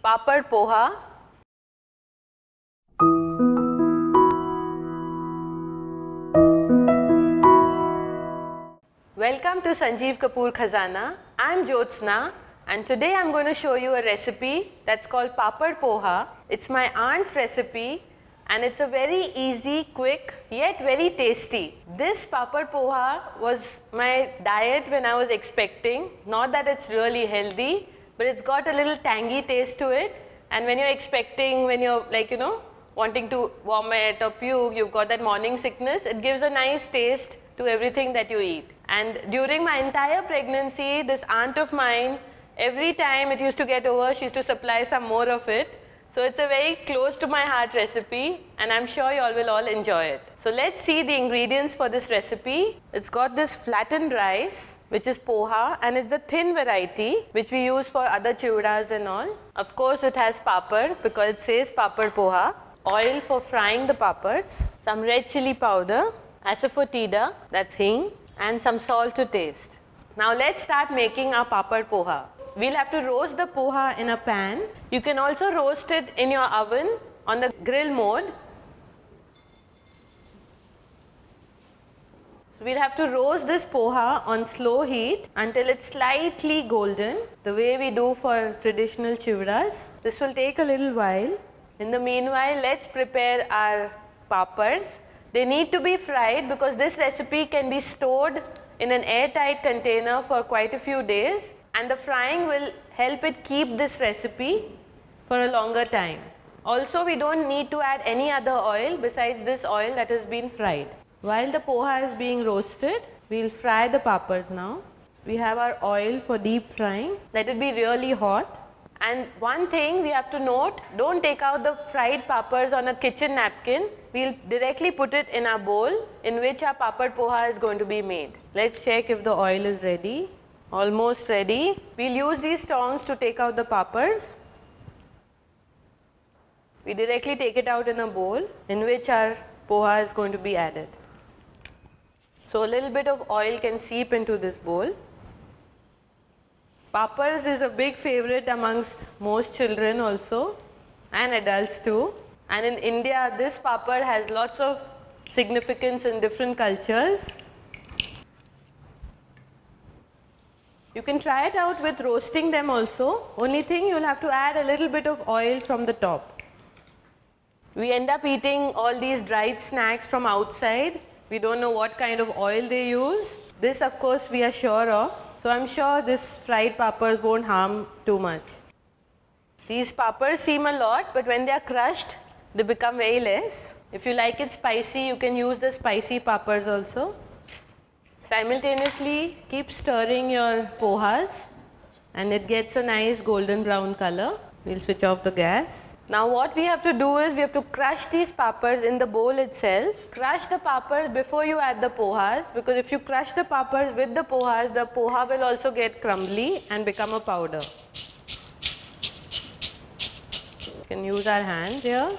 Papad poha. Welcome to Sanjeev Kapoor Khazana. I'm Jyotsna and today I'm going to show you a recipe that's called Papad poha. It's my aunt's recipe and it's a very easy, quick, yet very tasty. This Papad poha was my diet when I was expecting. Not that it's really healthy, but it's got a little tangy taste to it. And when you're expecting, when you're wanting to vomit or puke, you've got that morning sickness, it gives a nice taste to everything that you eat. And during my entire pregnancy, this aunt of mine, every time it used to get over, she used to supply some more of it. So it's a very close to my heart recipe and I'm sure you all will enjoy it. So let's see the ingredients for this recipe. It's got this flattened rice, which is poha, and it's the thin variety which we use for other chivdas and all. Of course it has papad because it says papad poha. Oil for frying the papads, some red chili powder, asafoetida, that's hing, and some salt to taste. Now let's start making our papad poha. We'll have to roast the poha in a pan. You can also roast it in your oven on the grill mode. We'll have to roast this poha on slow heat until it's slightly golden, the way we do for traditional chivdas. This will take a little while. In the meanwhile, let's prepare our papads. They need to be fried because this recipe can be stored in an airtight container for quite a few days, and the frying will help it keep this recipe for a longer time. Also, we don't need to add any other oil besides this oil that has been fried. While the poha is being roasted, we'll fry the papads now. We have our oil for deep frying. Let it be really hot. And one thing we have to note, don't take out the fried papads on a kitchen napkin. We'll directly put it in our bowl in which our papad poha is going to be made. Let's check if the oil is ready. Almost ready. We'll use these tongs to take out the papads. We directly take it out in a bowl in which our poha is going to be added. So a little bit of oil can seep into this bowl. Papads is a big favorite amongst most children also and adults too. And in India, this papad has lots of significance in different cultures. You can try it out with roasting them also. Only thing, you'll have to add a little bit of oil from the top. We end up eating all these dried snacks from outside. We don't know what kind of oil they use. This, of course, we are sure of. So I'm sure this fried papads won't harm too much. These papads seem a lot, but when they are crushed, they become very less. If you like it spicy, you can use the spicy papads also. Simultaneously, keep stirring your pohas and it gets a nice golden brown color. We'll switch off the gas. Now what we have to do is we have to crush these papads in the bowl itself. Crush the papads before you add the pohas, because if you crush the papads with the poha will also get crumbly and become a powder. You can use our hands here.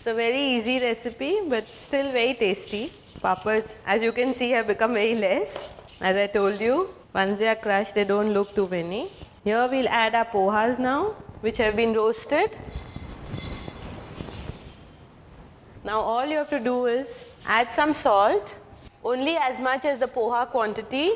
It's a very easy recipe but still very tasty. Papads, as you can see, have become very less. As I told you, once they are crushed, they don't look too many. Here we'll add our pohas now, which have been roasted. Now all you have to do is add some salt, only as much as the poha quantity,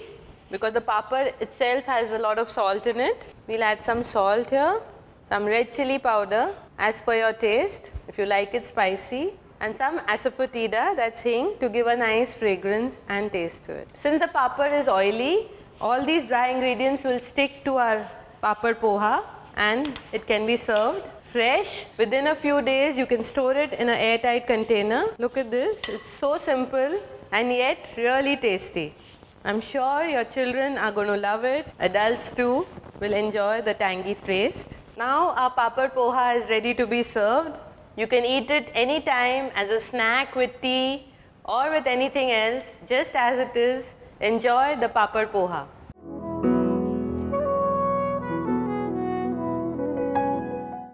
because the papad itself has a lot of salt in it. We'll add some salt here, some red chili powder as per your taste, if you like it spicy, and some asafoetida, that's hing, to give a nice fragrance and taste to it. Since the papad is oily, all these dry ingredients will stick to our papad poha and it can be served fresh. Within a few days, you can store it in an airtight container. Look at this, it's so simple and yet really tasty. I'm sure your children are going to love it. Adults too will enjoy the tangy taste. Now our papad poha is ready to be served. You can eat it anytime as a snack with tea or with anything else, just as it is. Enjoy the papad poha.